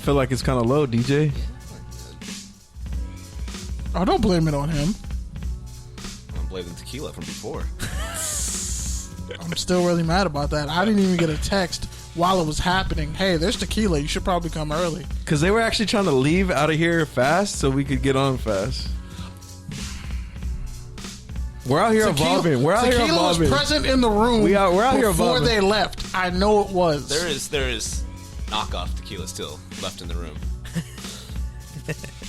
feel like it's kind of low, DJ. Oh, don't blame it on him. I'm blaming the tequila from before. I'm still really mad about that. I didn't even get a text while it was happening. Hey, there's tequila. You should probably come early. Because they were actually trying to leave out of here fast so we could get on fast. We're out here evolving. We're out here evolving. Tequila was present in the room. We're out here before evolving. They left. I know it was. There is knockoff tequila still left in the room.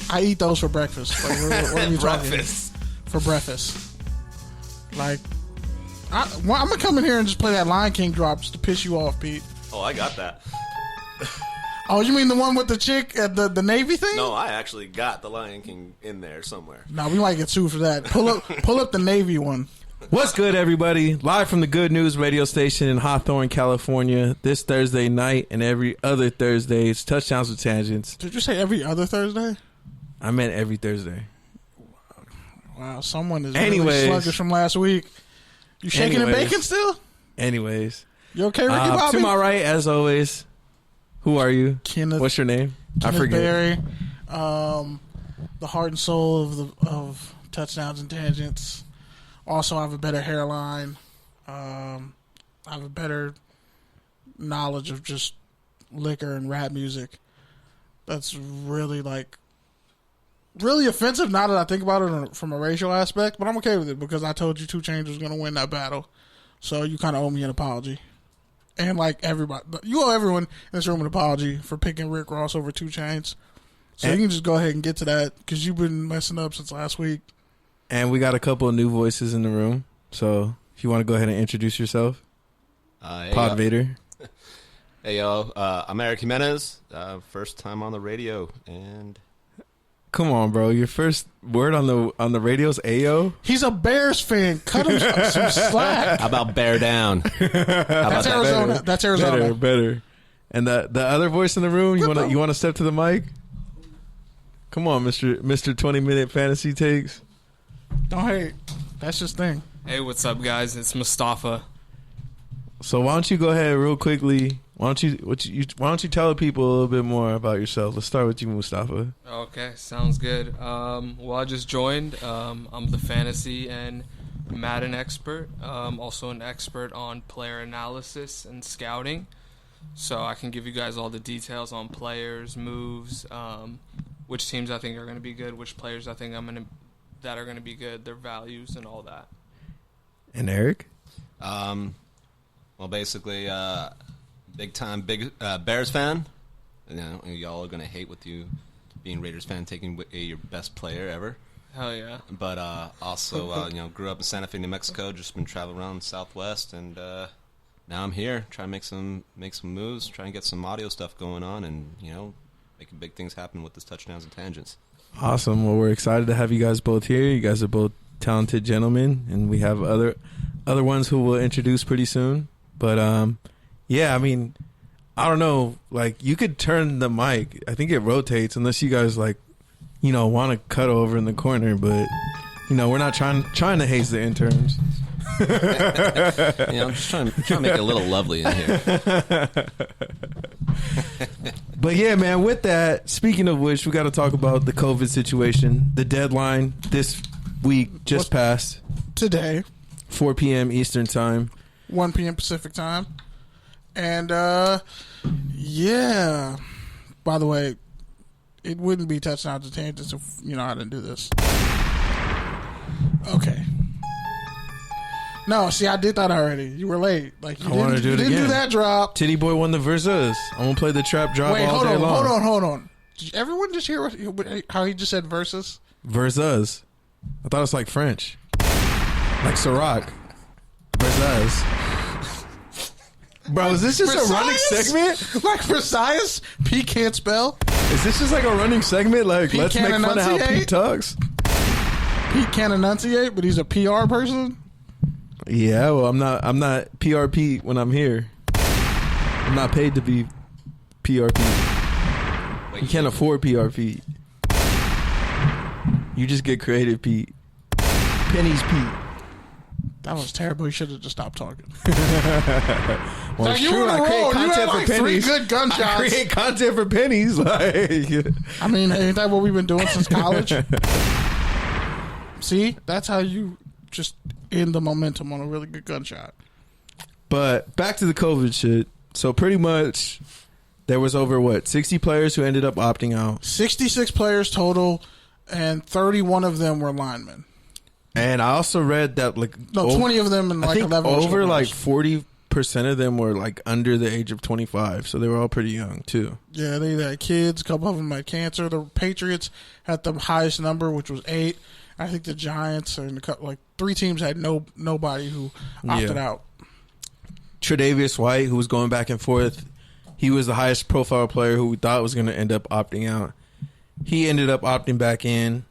I eat those for breakfast. Like, what are you talking? Breakfast. For breakfast. Like, I'm gonna come in here and just play that Lion King drop just to piss you off, Pete. Oh, I got that. Oh, you mean the one with the chick at the Navy thing? No, I actually got the Lion King in there somewhere. No, we might get sued for that. Pull up the Navy one. What's good, everybody? Live from the Good News radio station in Hawthorne, California. This Thursday night and every other Thursday, it's Touchdowns with Tangents. Did you say every other Thursday? I meant every Thursday. Wow, someone is really sluggish from last week. You shaking and baking still? Anyways. You okay, Ricky Bobby? To my right, as always, who are you? Kenneth. What's your name? Kenneth I forget. Berry, the heart and soul of Touchdowns and Tangents. Also, I have a better hairline. I have a better knowledge of just liquor and rap music. That's really offensive now that I think about it from a racial aspect, but I'm okay with it because I told you 2 Chainz was going to win that battle. So you kind of owe me an apology. And like everybody, you owe everyone in this room an apology for picking Rick Ross over 2 Chainz. So you can just go ahead and get to that because you've been messing up since last week. And we got a couple of new voices in the room. So if you want to go ahead and introduce yourself. Hey, Pod Vader. Hey, yo. I'm Eric Jimenez. First time on the radio. And come on, bro. Your first word on the radio's Ayo? He's a Bears fan. Cut him some slack. how about bear down? That's Arizona. Better. That's Arizona. Better. And the other voice in the room, you want to step to the mic? Come on, Mr. 20-minute fantasy takes. Don't hate. That's his thing. Hey, what's up, guys? It's Mustafa. So why don't you go ahead real quickly? Why don't you tell the people a little bit more about yourself? Let's start with you, Mustafa. Okay, sounds good. Well, I just joined. I'm the fantasy and Madden expert. Also an expert on player analysis and scouting. So I can give you guys all the details on players, moves, which teams I think are going to be good, which players I think that are going to be good, their values and all that. And Eric? Well, basically, big-time Bears fan. You know, y'all are going to hate with you being Raiders fan taking your best player ever. Hell yeah. But also, grew up in Santa Fe, New Mexico, just been traveling around the Southwest, and now I'm here trying to make some moves, trying to get some audio stuff going on, and, making big things happen with this Touchdowns and Tangents. Awesome. Well, we're excited to have you guys both here. You guys are both talented gentlemen, and we have other ones who we'll introduce pretty soon. But, yeah, I mean, I don't know. Like, you could turn the mic. I think it rotates unless you guys, want to cut over in the corner. But, we're not trying to haze the interns. I'm just trying to make it a little lovely in here. But yeah, man, with that, speaking of which, we got to talk about the COVID situation. The deadline this week just passed. Today. 4 p.m. Eastern time. 1 p.m. Pacific time. And, yeah. By the way, it wouldn't be Touchdowns and Tangents if, I didn't do this. Okay. No, see, I did that already. You were late. Like, you didn't do that drop. Titty Boy won the versus. I'm going to play the trap drop all day long. Hold on. Did everyone just hear how he just said versus? Versus. I thought it was like French. Like Ciroc. Versus. Bro, is this just a running segment? Like precise? Pete can't spell? Is this just like a running segment? Like, Pete let's make fun of how Pete talks? Pete can't enunciate, but he's a PR person? Yeah, well, I'm not PRP when I'm here. I'm not paid to be PRP. You can't afford PRP. You just get creative, Pete. Pennies, Pete. That was terrible. You should have just stopped talking. Well, Like, it's you true. were I on a create roll. You content had for like 3 pennies. good gunshots. I create content for pennies. Like, I mean, ain't that what we've been doing since college? See, that's how you just end the momentum on a really good gunshot. but back to the COVID shit. So pretty much, there was over 60 players who ended up opting out, 66 players total, and 31 of them were linemen. and I also read that 20 of them and I like think 11 over were like shoulders. 40% of them were like under the age of 25, so they were all pretty young too. Yeah, they had kids. A couple of them had cancer. The Patriots had the highest number, which was 8. I think the Giants and 3 teams had nobody who opted out. Tre'Davious White, who was going back and forth, he was the highest profile player who we thought was going to end up opting out. He ended up opting back in.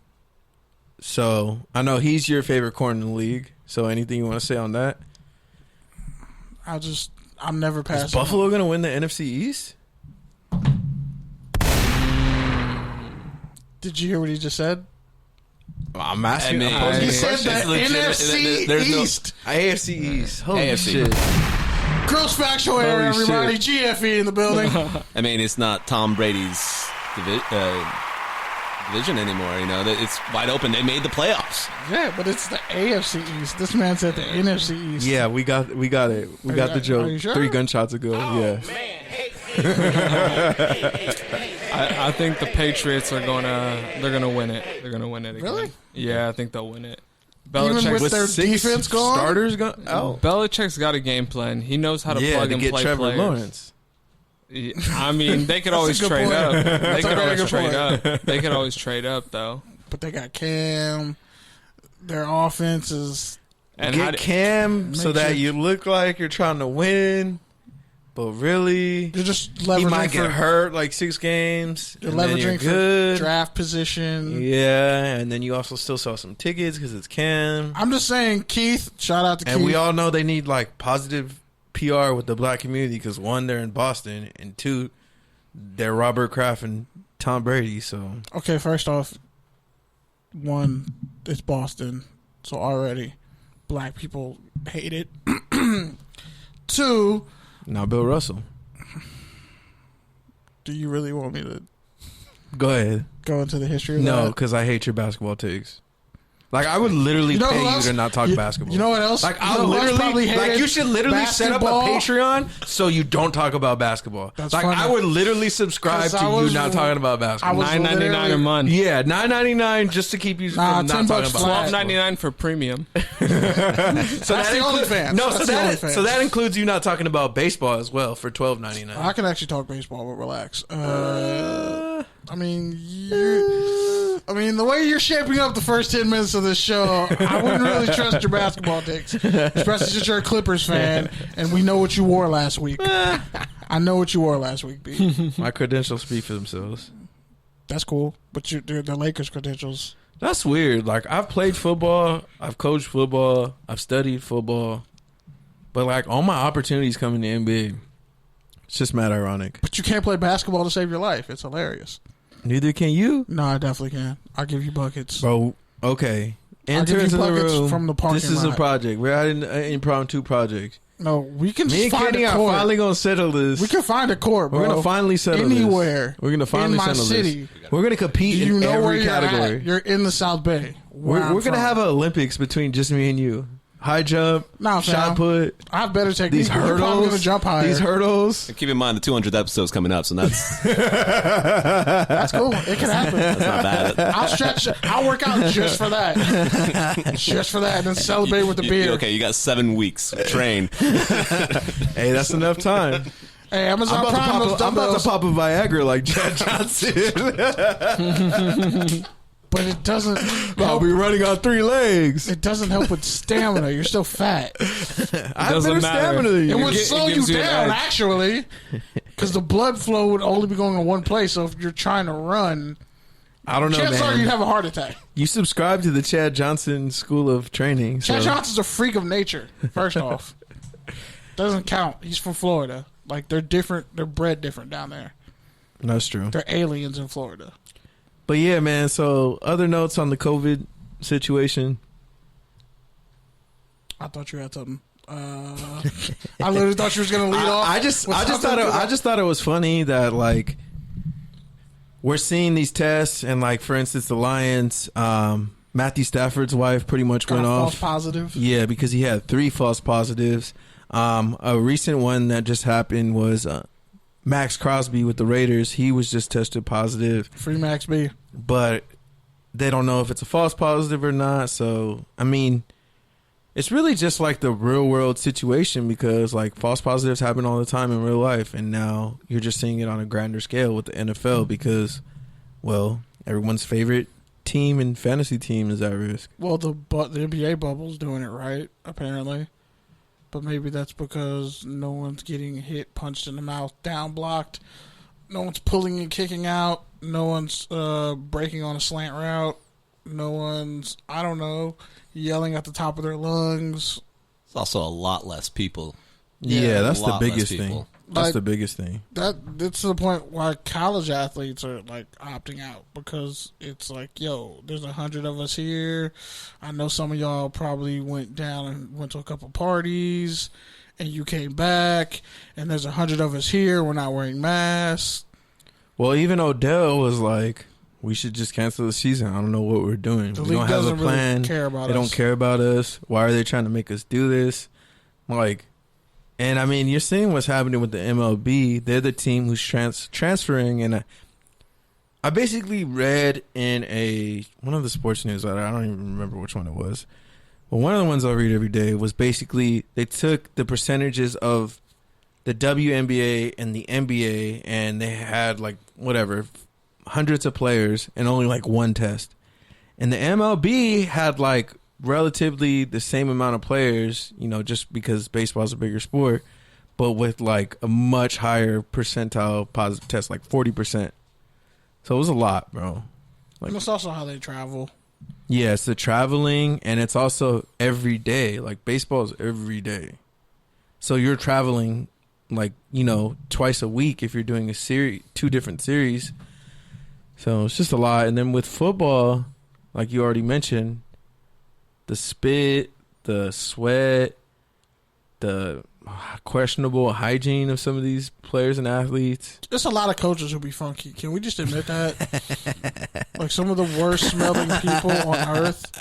So I know he's your favorite corner in the league. So anything you want to say on that? I'm never passing. Is Buffalo going to win the NFC East? Did you hear what he just said? I'm asking. I mean, I'm posing He a said question. that NFC East. AFC East. Holy AFC. shit. Gross factual error, Holy everybody. GFE in the building. I mean, it's not Tom Brady's division anymore. You know, it's wide open. They made the playoffs. Yeah, but it's the AFC East. This man said the NFC East. Yeah, we got it. We got the joke. Are you sure? 3 gunshots ago. Yeah. I think the Patriots are gonna win it. They're gonna win it again. Really? Yeah, I think they'll win it. Even with their 6 defense gone? starters gone out. Belichick's got a game plan. He knows how to plug To and get play Trevor players. Lawrence. I mean, they could always good trade point. up. They That's a could very always good trade point. up. They could always trade up, though. But they got Cam. Their offense is... And Get Cam so Make that sure- you look like you're trying to win, but really You're just leveraging he might get for, hurt like 6 games. You're and then leveraging you're good. for draft position. Yeah, and then you also still sell some tickets because it's Cam. I'm just saying, Keith, shout out to And Keith. we all know they need like positive PR with the black community because 1, they're in Boston, and 2, they're Robert Kraft and Tom Brady. So Okay, first off, 1, it's Boston, so already black people hate it. 2, now Bill Russell, do you really want me to go ahead. go into the history of No, that? because I hate your basketball takes. Like I would literally You know pay who you else? to not talk basketball. You know what else? Like You I know who else probably literally, like hated you should literally set up a basketball? Patreon so you don't talk about basketball. That's like funny. I would literally subscribe 'Cause to I you was- not talking about basketball. was $9.99 a literally- month. Yeah, $9.99 just to keep you Nah, from not $10 talking about flat. basketball. $12.99 for premium. So That's the OnlyFans. No, That's so the that OnlyFans. so that includes you not talking about baseball as well for $12.99. I can actually talk baseball, but relax. I mean, the way you're shaping up the first 10 minutes of this show, I wouldn't really trust your basketball takes, especially since you're a Clippers fan, and we know what you wore last week. I know what you wore last week, B. My credentials speak for themselves. That's cool, but they're the Lakers credentials. That's weird. Like I've played football, I've coached football, I've studied football, but like all my opportunities come in the NBA. It's just mad ironic. But you can't play basketball to save your life. It's hilarious. Neither can you, No, I definitely can. I'll give you buckets. bro. Okay, I'll give interns you in the buckets room. from the parking This is a lot. project. We're at an impromptu project. No, we can Me and find Kenny a are court. finally gonna settle this. We can find a court, bro. We're gonna finally settle Anywhere. this. We're gonna finally in my settle city. this. We're gonna compete Do you in know where every you're category. at? You're in the South Bay. We're gonna have an Olympics between just me and you. High jump, Nah, fam. shot put, I have better technique. these You're probably hurdles, gonna jump higher. these hurdles. And keep in mind the 200th episode's coming up, so that's That's cool. It can happen. not bad. I'll stretch. I'll work out just for that. Just for that, and then celebrate with the beer. Okay, you got 7 weeks. Train. Hey, that's enough time. Hey, Amazon Prime those I'm about dumbbells, to pop a Viagra like Chad Johnson. but it doesn't. I'll help. be running on 3 legs. It doesn't help with stamina. You're still fat. I have doesn't better matter. stamina than It you. would slow you gives you an down, edge. actually, because the blood flow would only be going in one place. So if you're trying to run, I don't know, chances are you'd man. have a heart attack. You subscribe to the Chad Johnson School of Training. So. Chad Johnson's a freak of nature. First off, doesn't count. He's from Florida. Like they're different. They're bred different down there. That's true. They're aliens in Florida. But yeah, man. So other notes on the COVID situation. I thought you had something. I literally thought you was gonna lead off. I just thought it was funny that like we're seeing these tests and like for instance the Lions, Matthew Stafford's wife pretty much went off false positive. Yeah, because he had 3 false positives. A recent one that just happened was Max Crosby with the Raiders. He was just tested positive. Free Max B. But they don't know if it's a false positive or not. So I mean, it's really just like the real world situation because like false positives happen all the time in real life, and now you're just seeing it on a grander scale with the NFL because, well, everyone's favorite team and fantasy team is at risk. Well, the NBA bubble's doing it right, apparently, but maybe that's because no one's getting hit, punched in the mouth, down blocked, no one's pulling and kicking out, no one's breaking on a slant route, no one's, I don't know, yelling at the top of their lungs. It's also a lot less people. Yeah, that's the biggest thing. That's the biggest thing. That's to the point why college athletes are like opting out because it's like, yo, there's 100 of us here. I know some of y'all probably went down and went to a couple parties, and you came back, and there's 100 of us here. We're not wearing masks. Well, even Odell was like, we should just cancel the season. I don't know what we're doing. The we league don't have a doesn't really plan. care about they us. don't care about us. Why are they trying to make us do this? Like, and I mean, you're seeing what's happening with the MLB. They're the team who's transferring. And I basically read in one of the sports news, I don't even remember which one it was. But one of the ones I read every day was basically they took the percentages of the WNBA and the NBA, and they had like whatever, hundreds of players and only like one test. And the MLB had like relatively the same amount of players, you know, just because baseball's a bigger sport, but with like a much higher percentile positive test, like 40%. So it was a lot, bro. Like, and it's also how they travel. Yeah, it's the traveling, and it's also every day. Like baseball is every day. So you're traveling like, you know, twice a week if you're doing a series, 2 different series. So it's just a lot. And then with football, like you already mentioned, the spit, the sweat, the questionable hygiene of some of these players and athletes. There's a lot of coaches who be funky. Can we just admit that? Like some of the worst smelling people on earth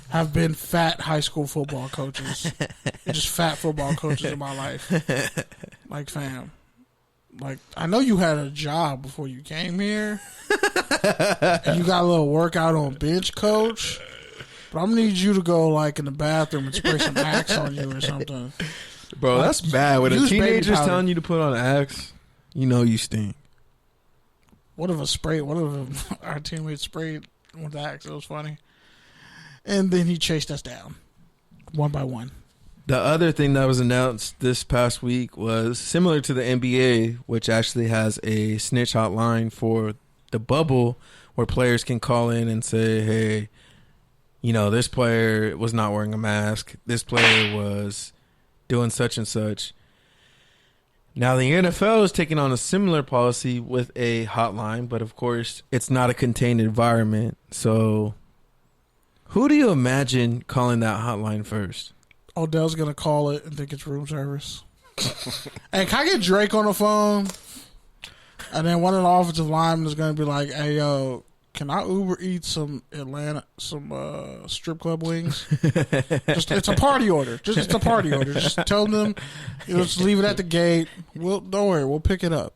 have been fat high school football coaches. They're just fat football coaches in my life. Like, fam. Like, I know you had a job before you came here. And you got a little workout on bench, coach. But I'm going to need you to go, like, in the bathroom and spray some Axe on you or something. Bro, like, that's bad. When a use baby teenager's powder. telling you to put on Axe, you know you stink. What if our teammate sprayed with Axe? It was funny. And then he chased us down, one by one. The other thing that was announced this past week was similar to the NBA, which actually has a snitch hotline for the bubble where players can call in and say, hey, you know, this player was not wearing a mask. This player was doing such and such. Now, the NFL is taking on a similar policy with a hotline, but of course, it's not a contained environment. So who do you imagine calling that hotline first? Odell's going to call it and think it's room service. Hey, can I get Drake on the phone? And then one of the offensive linemen is going to be like, hey, yo, can I Uber eat some strip club wings? It's a party order. It's a party order. Just tell them, just leave it at the gate. Don't worry, we'll pick it up.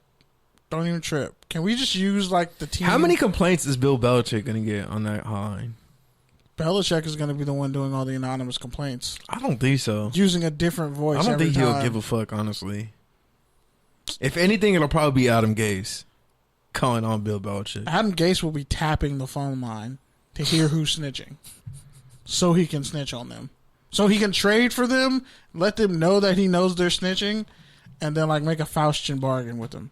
Don't even trip. Can we just use like the team? How many complaints is Bill Belichick going to get on that hotline? Belichick is going to be the one doing all the anonymous complaints. I don't think so. Using a different voice. I don't every think time. he'll give a fuck, honestly. If anything, it'll probably be Adam Gase calling on Bill Belichick. Adam Gase will be tapping the phone line to hear who's snitching, so he can snitch on them. So he can trade for them, let them know that he knows they're snitching, and then like make a Faustian bargain with them.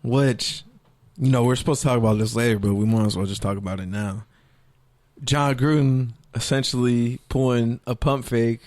Which, you know, we're supposed to talk about this later, but we might as well just talk about it now. John Gruden essentially pulling a pump fake